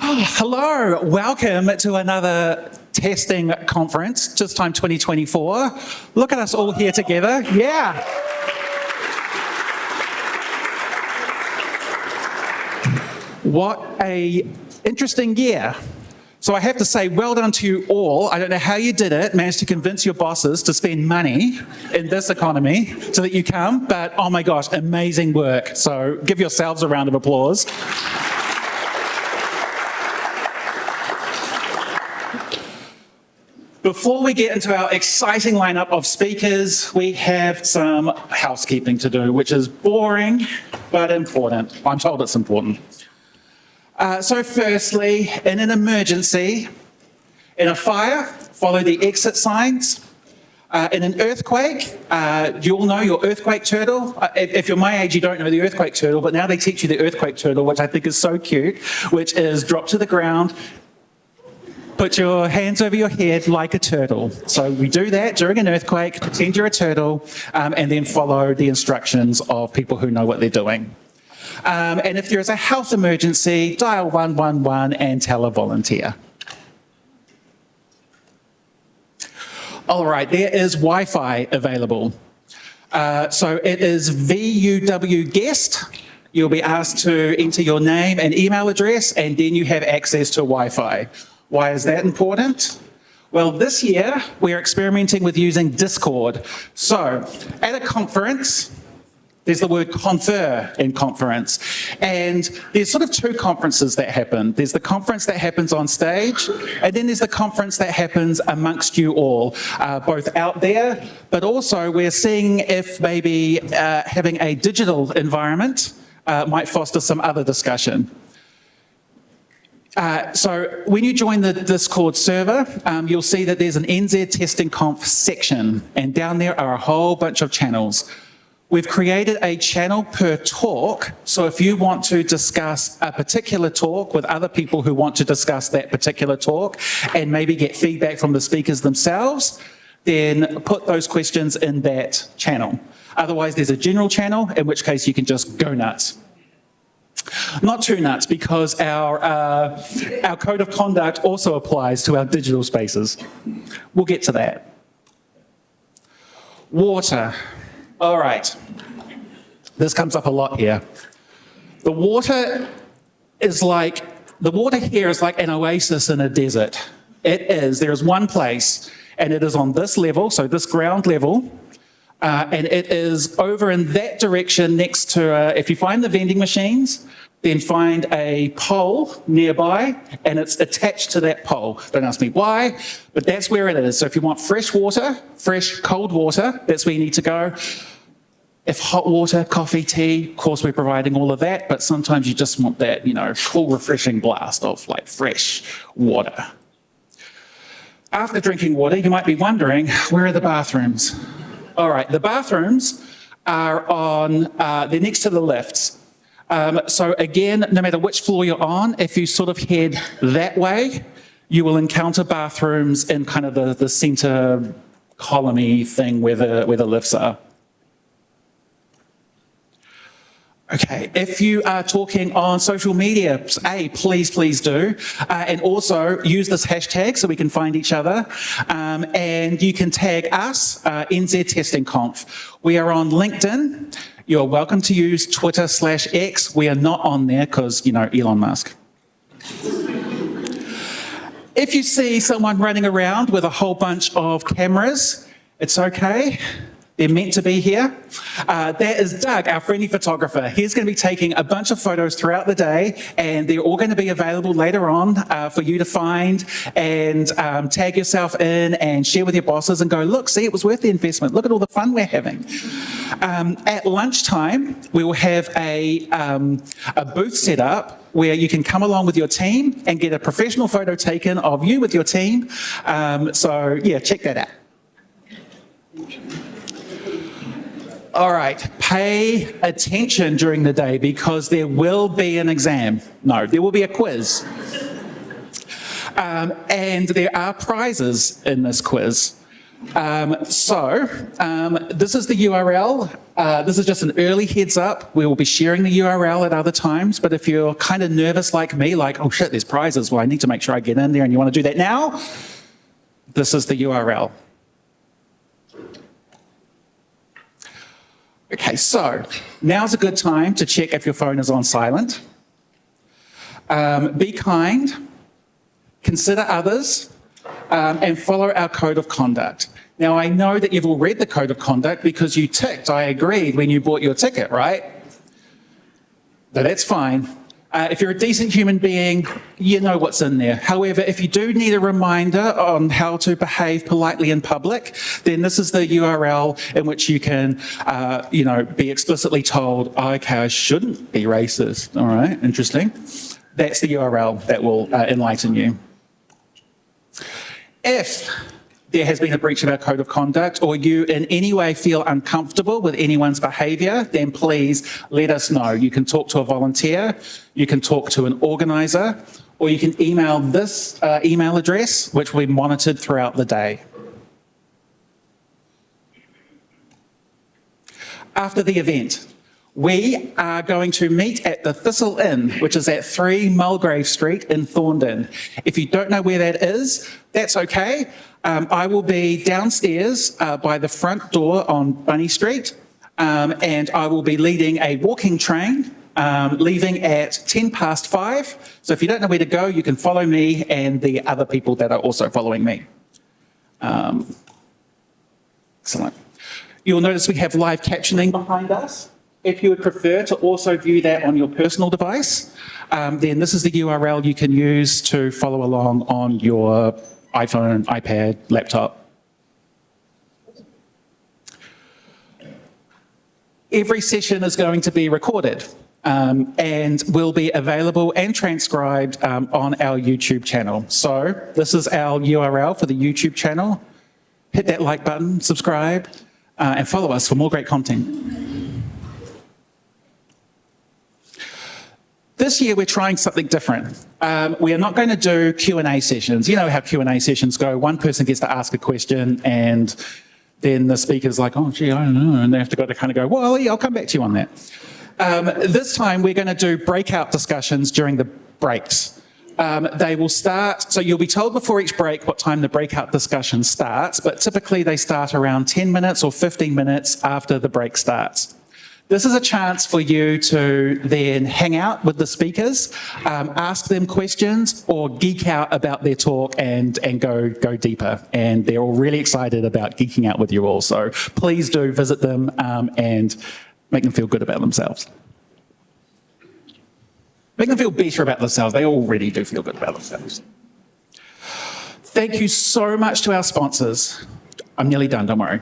Hello, welcome to another testing conference, Just Time 2024. Look at us all here together. Yeah. What a interesting year. So I have to say, well done to you all. I don't know how you did it, managed to convince your bosses to spend money in this economy so that you come, but oh my gosh, amazing work. So give yourselves a round of applause. Before we get into our exciting lineup of speakers, we have some housekeeping to do, which is boring but important. I'm told it's important. So firstly, in an emergency, in a fire, follow the exit signs. In an earthquake, you all know your earthquake turtle. If you're my age, you don't know the earthquake turtle, but now they teach you the earthquake turtle, which I think is so cute, which is drop to the ground, put your hands over your head like a turtle. So we do that during an earthquake, pretend you're a turtle, and then follow the instructions of people who know what they're doing. And if there's a health emergency, dial 111 and tell a volunteer. All right, there is Wi-Fi available. So it is VUW guest. You'll be asked to enter your name and email address, and then you have access to Wi-Fi. Why is that important? Well, this year we're experimenting with using Discord. So at a conference, there's the word confer in conference. And there's sort of two conferences that happen. There's the conference that happens on stage, and then there's the conference that happens amongst you all, both out there, but also we're seeing if maybe having a digital environment might foster some other discussion. So when you join the Discord server, you'll see that there's an NZ Testing Conf section, and down there are a whole bunch of channels. We've created a channel per talk, so if you want to discuss a particular talk with other people who want to discuss that particular talk and maybe get feedback from the speakers themselves, then put those questions in that channel. Otherwise, there's a general channel, in which case you can just go nuts. Not too nuts, because our code of conduct also applies to our digital spaces. We'll get to that. Water. All right. This comes up a lot here. The water here is like an oasis in a desert. It is. There is one place, and it is on this level, so this ground level, and it is over in that direction next to, if you find the vending machines, then find a pole nearby, and it's attached to that pole. Don't ask me why, but that's where it is. So if you want fresh water, fresh cold water, that's where you need to go. If hot water, coffee, tea, of course we're providing all of that, but sometimes you just want that, cool, refreshing blast of like fresh water. After drinking water, you might be wondering, where are the bathrooms? All right, the bathrooms are they're next to the lifts. So again, no matter which floor you're on, if you sort of head that way, you will encounter bathrooms in kind of the center column-y thing where the lifts are. Okay, if you are talking on social media, please do. And also use this hashtag so we can find each other. And you can tag us, NZ Testing Conf. We are on LinkedIn. You're welcome to use Twitter/X. We are not on there because, Elon Musk. If you see someone running around with a whole bunch of cameras, it's okay. They're meant to be here. That is Doug, our friendly photographer. He's going to be taking a bunch of photos throughout the day, and they're all going to be available later on for you to find and tag yourself in and share with your bosses and go, look, see, it was worth the investment. Look at all the fun we're having. At lunchtime, we will have a booth set up where you can come along with your team and get a professional photo taken of you with your team. So, yeah, check that out. All right, pay attention during the day because there will be an exam. No, there will be a quiz. And there are prizes in this quiz. This is the URL. This is just an early heads up. We will be sharing the URL at other times, but if you're kind of nervous like me, like, oh shit, there's prizes, well, I need to make sure I get in there, and you want to do that now, this is the URL. Okay, so now's a good time to check if your phone is on silent. Be kind, consider others, and follow our code of conduct. Now, I know that you've all read the code of conduct because you ticked, I agreed, when you bought your ticket, right? So that's fine. If you're a decent human being, you know what's in there. However, if you do need a reminder on how to behave politely in public, then this is the URL in which you can, be explicitly told, oh, okay, I shouldn't be racist. All right, interesting. That's the URL that will enlighten you. If there has been a breach of our code of conduct or you in any way feel uncomfortable with anyone's behaviour, then please let us know. You can talk to a volunteer, you can talk to an organiser, or you can email this email address, which will be monitored throughout the day. After the event, we are going to meet at the Thistle Inn, which is at 3 Mulgrave Street in Thorndon. If you don't know where that is, that's okay. I will be downstairs by the front door on Bunny Street, and I will be leading a walking train, leaving at 5:10. So if you don't know where to go, you can follow me and the other people that are also following me. Excellent. You'll notice we have live captioning behind us. If you would prefer to also view that on your personal device, then this is the URL you can use to follow along on your iPhone, iPad, laptop. Every session is going to be recorded and will be available and transcribed on our YouTube channel. So this is our URL for the YouTube channel. Hit that like button, subscribe, and follow us for more great content. This year, we're trying something different. We are not going to do Q&A sessions. You know how Q&A sessions go. One person gets to ask a question, and then the speaker's like, oh, gee, I don't know. And they have to kind of go, well, yeah, I'll come back to you on that. This time, we're going to do breakout discussions during the breaks. They will start, so you'll be told before each break what time the breakout discussion starts, but typically they start around 10 minutes or 15 minutes after the break starts. This is a chance for you to then hang out with the speakers, ask them questions, or geek out about their talk and go deeper. And they're all really excited about geeking out with you all. So please do visit them and make them feel good about themselves. Make them feel better about themselves. They already do feel good about themselves. Thank you so much to our sponsors. I'm nearly done, don't worry.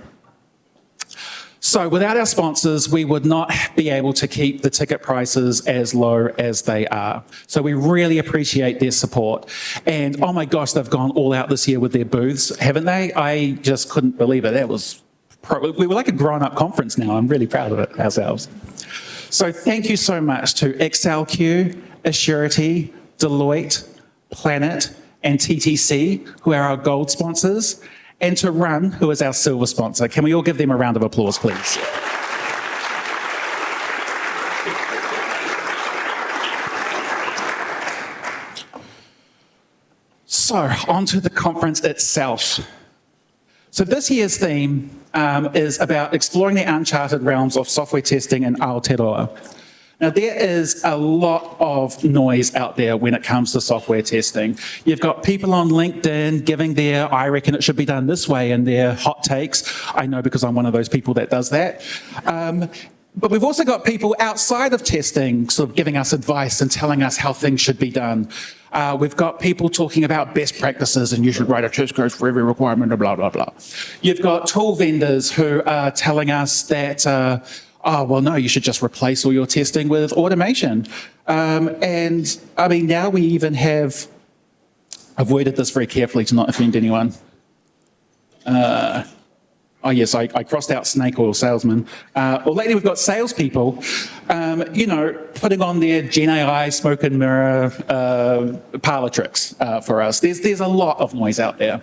So without our sponsors, we would not be able to keep the ticket prices as low as they are. So we really appreciate their support. And oh my gosh, they've gone all out this year with their booths, haven't they? I just couldn't believe it. That was, we were like a grown-up conference now. I'm really proud of it ourselves. So thank you so much to XLQ, Assurity, Deloitte, Planet, and TTC, who are our gold sponsors, and to Run, who is our silver sponsor. Can we all give them a round of applause, please? So, on to the conference itself. So this year's theme is about exploring the uncharted realms of software testing in Aotearoa. Now, there is a lot of noise out there when it comes to software testing. You've got people on LinkedIn giving their, I reckon it should be done this way, and their hot takes. I know because I'm one of those people that does that. But we've also got people outside of testing sort of giving us advice and telling us how things should be done. We've got people talking about best practices and you should write a test code for every requirement, blah, blah, blah. You've got tool vendors who are telling us that oh, well, no, you should just replace all your testing with automation. And I mean, now we even have, I've worded this very carefully to not offend anyone. Oh yes, I crossed out snake oil salesman. Well, lately we've got salespeople, putting on their Gen AI smoke and mirror parlor tricks for us. There's a lot of noise out there.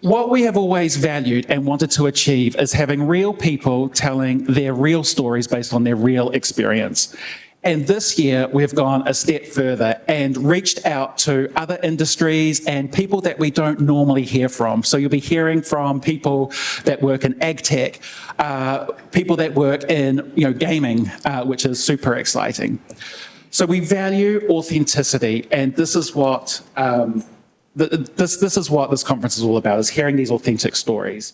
What we have always valued and wanted to achieve is having real people telling their real stories based on their real experience. And this year, we've gone a step further and reached out to other industries and people that we don't normally hear from. So you'll be hearing from people that work in ag tech, people that work in gaming, which is super exciting. So we value authenticity, and this is what this is what this conference is all about: is hearing these authentic stories.